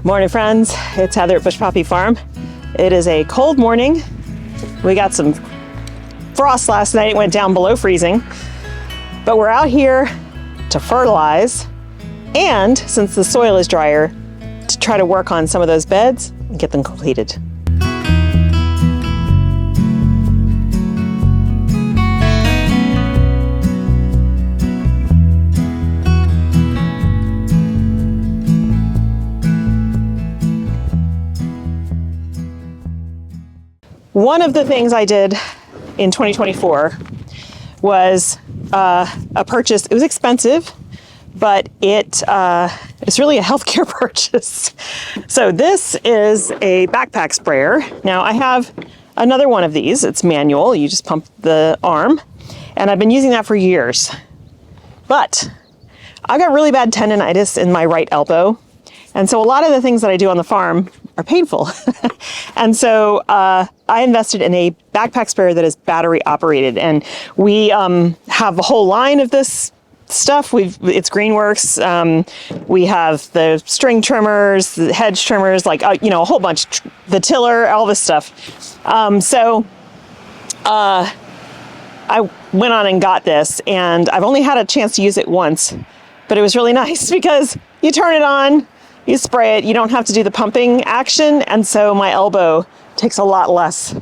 Morning, friends. It's Heather at Bush Poppy Farm. It is a cold morning. We got some frost last night. It went down below freezing. But we're out here to fertilize and, since the soil is drier, to try to work on some of those beds and get them completed. One of the things I did in 2024 was a purchase. It was expensive, but it's really a healthcare purchase. So this is a backpack sprayer. Now I have another one of these. It's manual. You just pump the arm, and I've been using that for years. But I've got really bad tendonitis in my right elbow. And so a lot of the things that I do on the farm are painful. And so I invested in a backpack sprayer that is battery operated. And we have a whole line of this stuff. It's Greenworks. We have the string trimmers, the hedge trimmers, like, a whole bunch, the tiller, all this stuff. So I went on and got this, and I've only had a chance to use it once, but it was really nice because you turn it on, you spray it, you don't have to do the pumping action, and so my elbow takes a lot less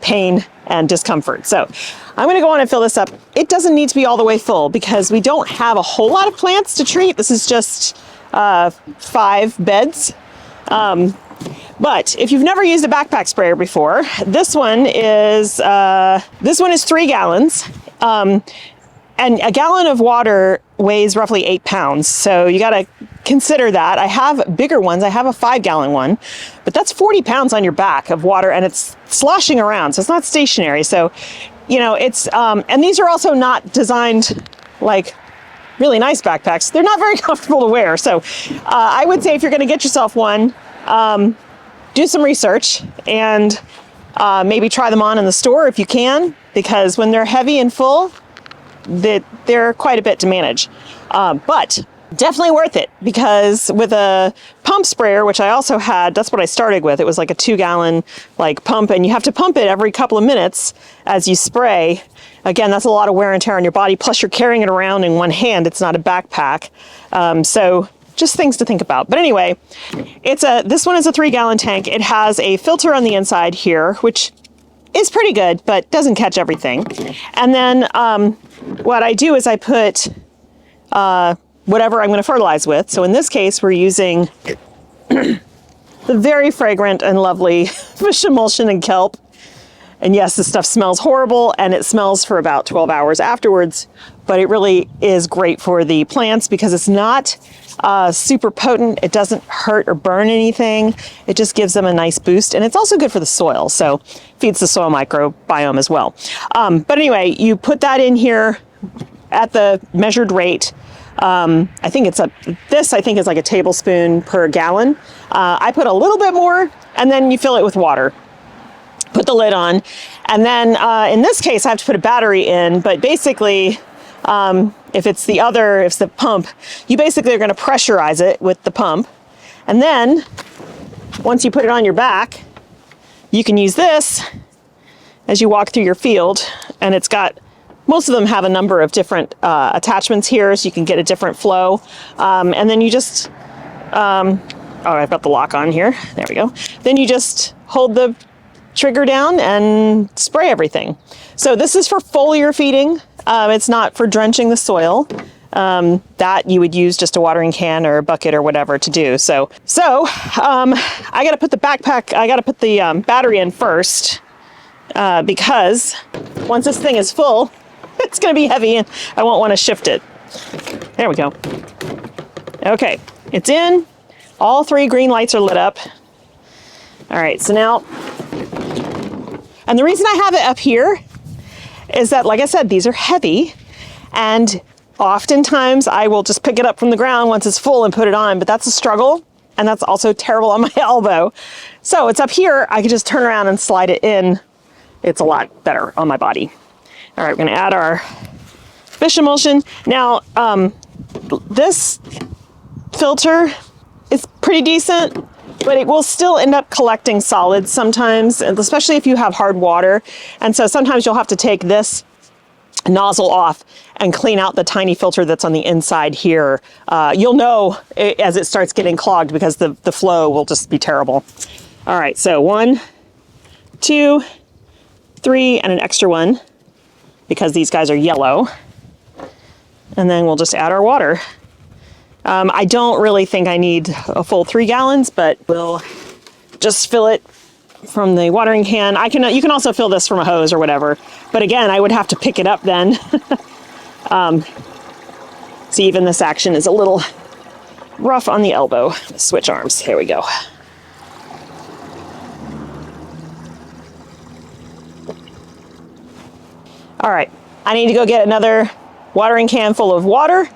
pain and discomfort. So I'm gonna go on and fill this up. It doesn't need to be all the way full because we don't have a whole lot of plants to treat. This is just 5 beds. But if you've never used a backpack sprayer before, this one is 3 gallons. And a gallon of water weighs roughly 8 pounds. So you gotta consider that. I have bigger ones. I have a 5-gallon one, but that's 40 pounds on your back of water, and it's sloshing around. So it's not stationary. So, it's, and these are also not designed like really nice backpacks. They're not very comfortable to wear. So I would say if you're gonna get yourself one, do some research and maybe try them on in the store if you can, because when they're heavy and full, they're quite a bit to manage, but definitely worth it, because with a pump sprayer, which I also had, that's what I started with. It was like a 2-gallon pump, and you have to pump it every couple of minutes as you spray. Again, that's a lot of wear and tear on your body. Plus you're carrying it around in one hand. It's not a backpack. So just things to think about. But anyway, this one is a 3-gallon tank. It has a filter on the inside here, which is pretty good, but doesn't catch everything. And then what I do is I put whatever I'm going to fertilize with. So in this case, we're using the very fragrant and lovely fish emulsion and kelp. And yes, this stuff smells horrible, and it smells for about 12 hours afterwards, but it really is great for the plants because it's not super potent. It doesn't hurt or burn anything. It just gives them a nice boost, and it's also good for the soil, so feeds the soil microbiome as well. But anyway, you put that in here at the measured rate. I think is like a tablespoon per gallon. I put a little bit more, and then you fill it with water. Put the lid on, and then in this case I have to put a battery in, but basically if it's the pump, you basically are going to pressurize it with the pump, and then once you put it on your back, you can use this as you walk through your field, and most of them have a number of different attachments here, so you can get a different flow, and then you just I've got the lock on here, there we go. Then you just hold the trigger down and spray everything. So this is for foliar feeding. It's not for drenching the soil. That you would use just a watering can or a bucket or whatever to do. So I got to put the battery in first, because once this thing is full, it's going to be heavy and I won't want to shift it. There we go. Okay, it's in. All 3 green lights are lit up. All right, so now, and the reason I have it up here is that, like I said, these are heavy, and oftentimes I will just pick it up from the ground once it's full and put it on, but that's a struggle, and that's also terrible on my elbow. So it's up here, I can just turn around and slide it in. It's a lot better on my body. All right, we're gonna add our fish emulsion. Now, this filter is pretty decent, but it will still end up collecting solids sometimes, especially if you have hard water. And so sometimes you'll have to take this nozzle off and clean out the tiny filter that's on the inside here. You'll know as it starts getting clogged because the flow will just be terrible. All right, so 1, 2, 3, and an extra one because these guys are yellow. And then we'll just add our water. I don't really think I need a full 3 gallons, but we'll just fill it from the watering can. You can also fill this from a hose or whatever. But again, I would have to pick it up then. See, even this action is a little rough on the elbow. Switch arms. Here we go. All right, I need to go get another watering can full of water,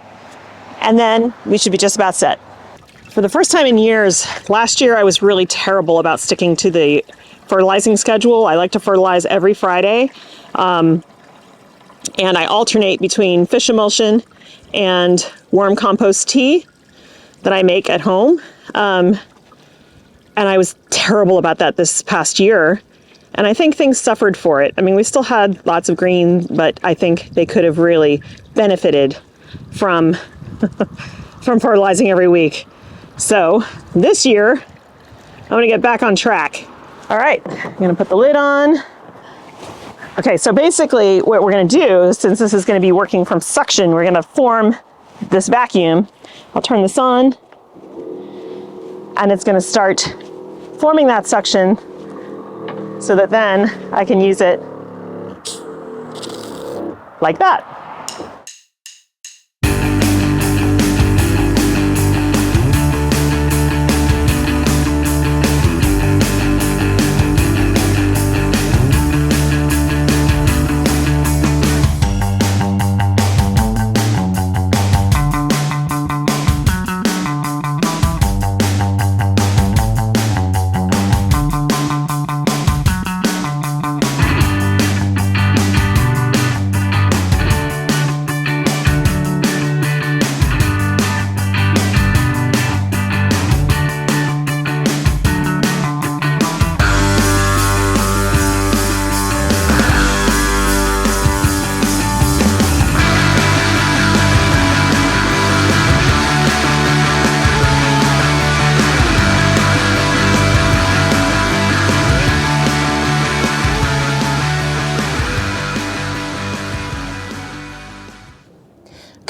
and then we should be just about set. For the first time in years, last year I was really terrible about sticking to the fertilizing schedule. I like to fertilize every Friday, and I alternate between fish emulsion and worm compost tea that I make at home. And I was terrible about that this past year. And I think things suffered for it. I mean, we still had lots of green, but I think they could have really benefited from, from fertilizing every week. So this year, I'm gonna get back on track. All right, I'm gonna put the lid on. Okay, so basically what we're gonna do, since this is gonna be working from suction, we're gonna form this vacuum. I'll turn this on, and it's gonna start forming that suction so that then I can use it like that.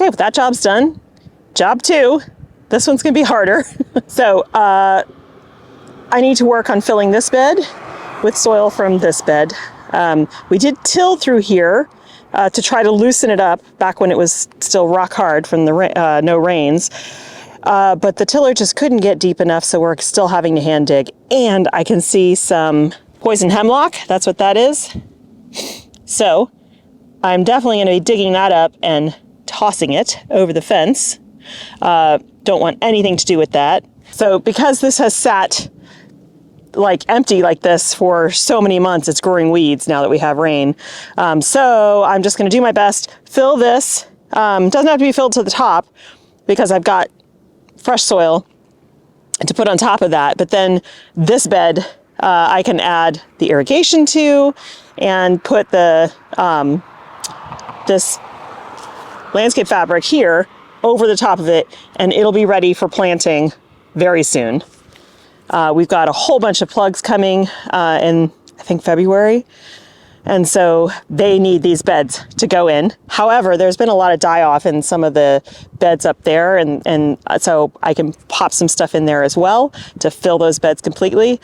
Okay, well, that job's done. Job 2, this one's gonna be harder. So I need to work on filling this bed with soil from this bed. We did till through here to try to loosen it up back when it was still rock hard from the no rains. But the tiller just couldn't get deep enough, so we're still having to hand dig. And I can see some poison hemlock, that's what that is. So I'm definitely gonna be digging that up and tossing it over the fence. Don't want anything to do with that. So because this has sat like empty like this for so many months, it's growing weeds now that we have rain. So I'm just gonna do my best, fill this. Doesn't have to be filled to the top because I've got fresh soil to put on top of that. But then this bed, I can add the irrigation to and put the this landscape fabric here over the top of it, and it'll be ready for planting very soon. We've got a whole bunch of plugs coming in, I think, February. And so they need these beds to go in. However, there's been a lot of die off in some of the beds up there. And so I can pop some stuff in there as well to fill those beds completely.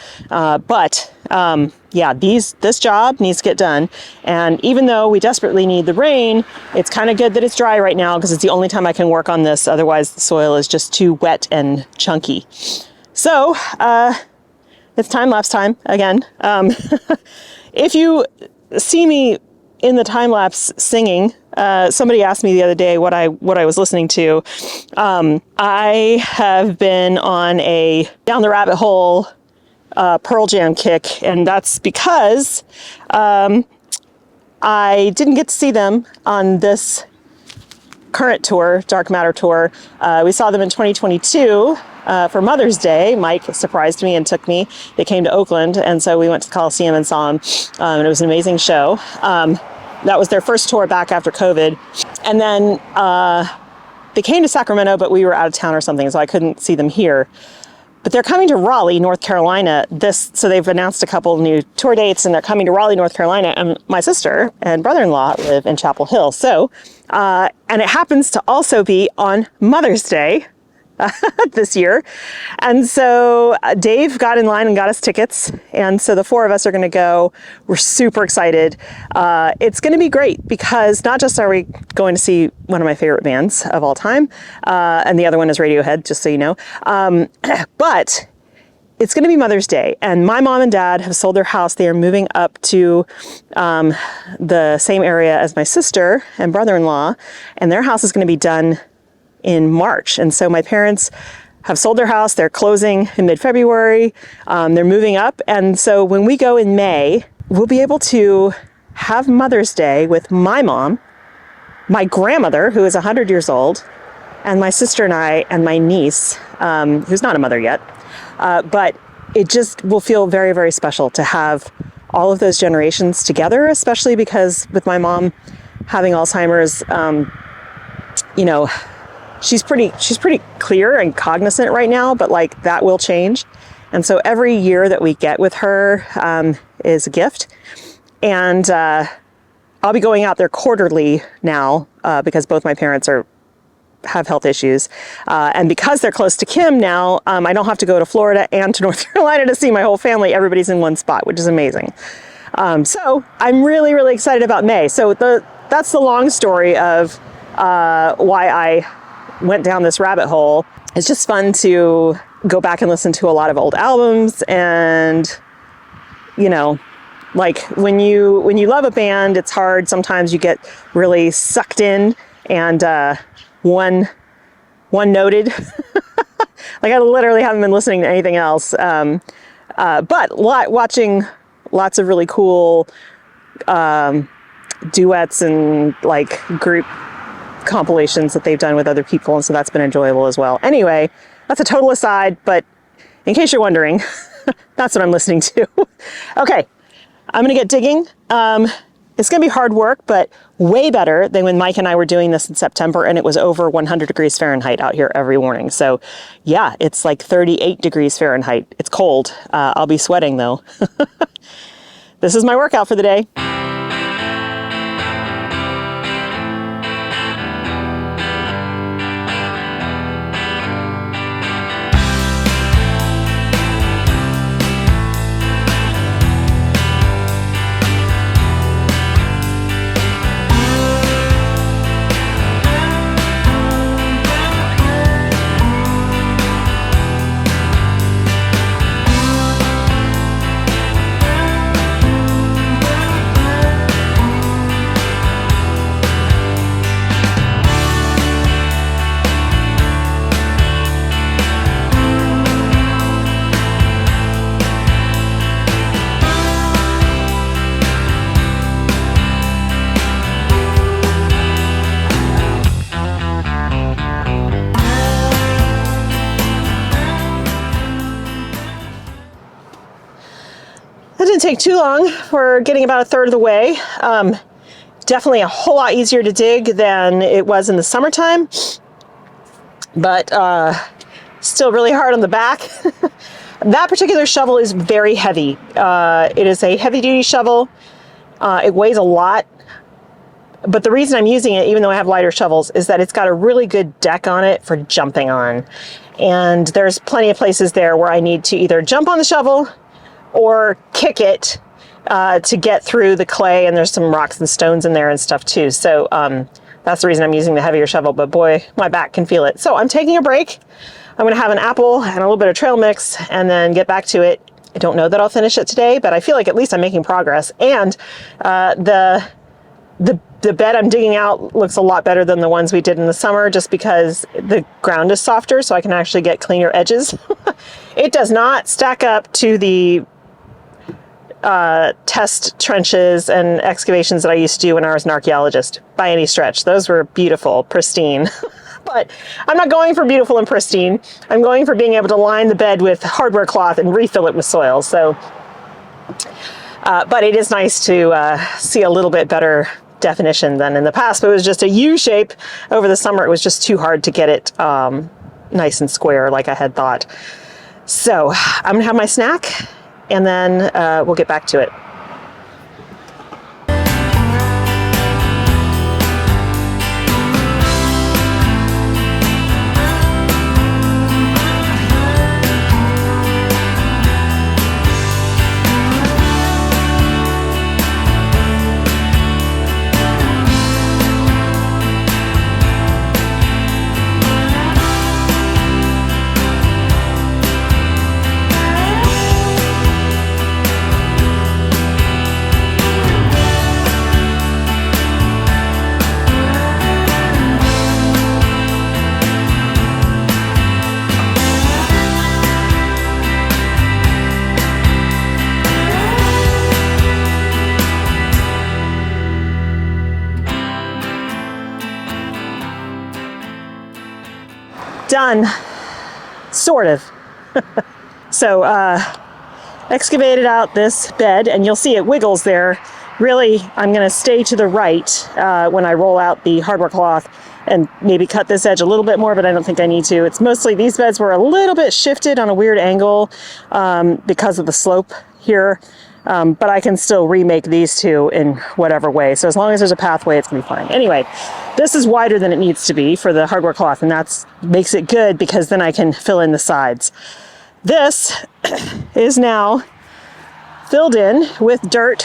Yeah, this job needs to get done. And even though we desperately need the rain, it's kind of good that it's dry right now because it's the only time I can work on this. Otherwise the soil is just too wet and chunky. So it's time-lapse time again. If you see me in the time-lapse singing, somebody asked me the other day what I was listening to. I have been on a down the rabbit hole Pearl Jam kick, and that's because I didn't get to see them on this current tour, Dark Matter tour. We saw them in 2022 for Mother's Day. Mike surprised me and took me. They came to Oakland, and so we went to the Coliseum and saw him, and it was an amazing show. That was their first tour back after COVID. And then they came to Sacramento, but we were out of town or something, so I couldn't see them here. But they're coming to Raleigh, North Carolina. So they've announced a couple new tour dates, and they're coming to Raleigh, North Carolina. And my sister and brother-in-law live in Chapel Hill. So, and it happens to also be on Mother's Day this year. And so Dave got in line and got us tickets. And so the four of us are going to go. We're super excited. It's going to be great because not just are we going to see one of my favorite bands of all time, and the other one is Radiohead, just so you know, but it's going to be Mother's Day. And my mom and dad have sold their house. They are moving up to the same area as my sister and brother-in-law, and their house is going to be done in March. And so my parents have sold their house. They're closing in mid-February. They're moving up. And so when we go in May, we'll be able to have Mother's Day with my mom, my grandmother, who is 100 years old, and my sister and I, and my niece, who's not a mother yet. But it just will feel very, very special to have all of those generations together, especially because with my mom having Alzheimer's, she's pretty clear and cognizant right now, but like that will change. And so every year that we get with her is a gift. And I'll be going out there quarterly now because both my parents have health issues. And because they're close to Kim now, I don't have to go to Florida and to North Carolina to see my whole family. Everybody's in one spot, which is amazing. So I'm really, really excited about May. So that's the long story of why I went down this rabbit hole. It's just fun to go back and listen to a lot of old albums, and like when you love a band, it's hard. Sometimes you get really sucked in and one noted. Like I literally haven't been listening to anything else. But watching lots of really cool duets and like group compilations that they've done with other people, and so that's been enjoyable as well. Anyway, that's a total aside, but in case you're wondering, that's what I'm listening to. Okay, I'm gonna get digging. It's gonna be hard work, but way better than when Mike and I were doing this in September and it was over 100 degrees Fahrenheit out here every morning. So yeah, it's like 38 degrees Fahrenheit. It's cold. I'll be sweating though. This is my workout for the day. Didn't take too long. We're getting about a third of the way. Definitely a whole lot easier to dig than it was in the summertime, but still really hard on the back. That particular shovel is very heavy. It is a heavy duty shovel. It weighs a lot, but the reason I'm using it, even though I have lighter shovels, is that it's got a really good deck on it for jumping on. And there's plenty of places there where I need to either jump on the shovel or kick it to get through the clay, and there's some rocks and stones in there and stuff too. So that's the reason I'm using the heavier shovel, but boy, my back can feel it. So I'm taking a break. I'm gonna have an apple and a little bit of trail mix and then get back to it. I don't know that I'll finish it today, but I feel like at least I'm making progress. And the bed I'm digging out looks a lot better than the ones we did in the summer, just because the ground is softer, so I can actually get cleaner edges. It does not stack up to the test trenches and excavations that I used to do when I was an archaeologist by any stretch. Those were beautiful, pristine. But I'm not going for beautiful and pristine. I'm going for being able to line the bed with hardware cloth and refill it with soil. So, but it is nice to see a little bit better definition than in the past. But it was just a U shape over the summer. It was just too hard to get it nice and square like I had thought. So I'm gonna have my snack and then we'll get back to it. Done, sort of. So excavated out this bed, and you'll see it wiggles there. Really, I'm going to stay to the right when I roll out the hardware cloth and maybe cut this edge a little bit more, but I don't think I need to. It's mostly, these beds were a little bit shifted on a weird angle because of the slope here. But I can still remake these two in whatever way. So as long as there's a pathway, it's gonna be fine. Anyway, this is wider than it needs to be for the hardware cloth, and that's makes it good because then I can fill in the sides. This is now filled in with dirt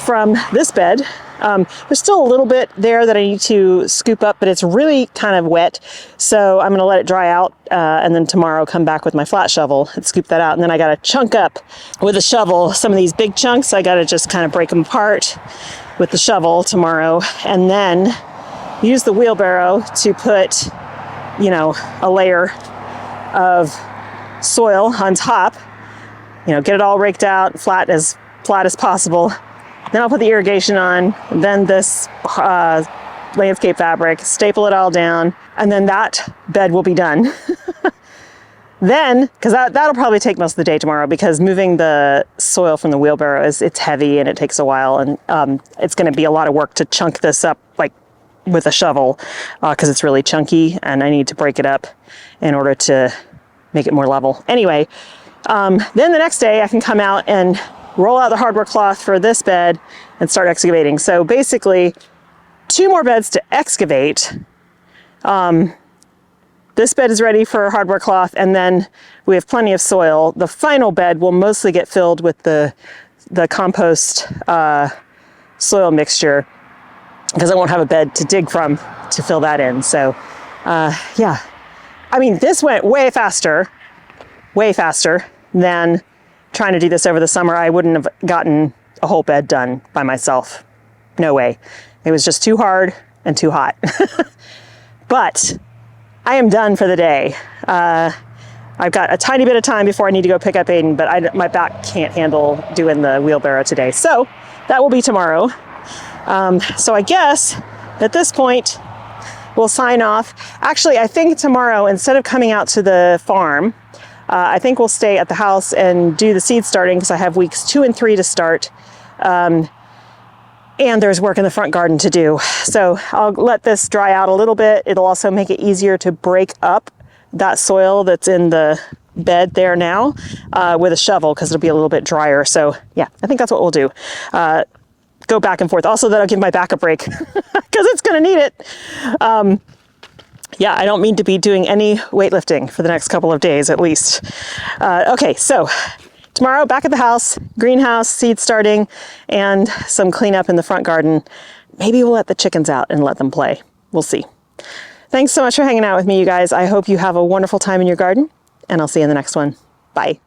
from this bed. There's still a little bit there that I need to scoop up, but it's really kind of wet. So I'm gonna let it dry out and then tomorrow come back with my flat shovel and scoop that out. And then I gotta chunk up with a shovel some of these big chunks. I gotta just kind of break them apart with the shovel tomorrow and then use the wheelbarrow to put, you know, a layer of soil on top, you know, get it all raked out, flat as possible. Then I'll put the irrigation on, then this landscape fabric, staple it all down, and then that bed will be done. Then, because that'll probably take most of the day tomorrow, because moving the soil from the wheelbarrow it's heavy and it takes a while, and it's going to be a lot of work to chunk this up like with a shovel, because it's really chunky and I need to break it up in order to make it more level. Anyway, then the next day I can come out and roll out the hardware cloth for this bed and start excavating. So basically 2 more beds to excavate. This bed is ready for hardware cloth, and then we have plenty of soil. The final bed will mostly get filled with the compost soil mixture, because I won't have a bed to dig from to fill that in. So yeah, I mean, this went way faster than trying to do this over the summer. I wouldn't have gotten a whole bed done by myself. No way. It was just too hard and too hot. But I am done for the day. I've got a tiny bit of time before I need to go pick up Aiden, but my back can't handle doing the wheelbarrow today. So that will be tomorrow. So I guess at this point we'll sign off. Actually, I think tomorrow, instead of coming out to the farm, I think we'll stay at the house and do the seed starting, because I have weeks 2 and 3 to start. And there's work in the front garden to do. So I'll let this dry out a little bit. It'll also make it easier to break up that soil that's in the bed there now with a shovel, because it'll be a little bit drier. So yeah, I think that's what we'll do. Go back and forth. Also, that'll give my back a break because it's gonna need it. Yeah, I don't mean to be doing any weightlifting for the next couple of days at least. Okay, so tomorrow back at the house, greenhouse, seed starting, and some cleanup in the front garden. Maybe we'll let the chickens out and let them play. We'll see. Thanks so much for hanging out with me, you guys. I hope you have a wonderful time in your garden, and I'll see you in the next one. Bye.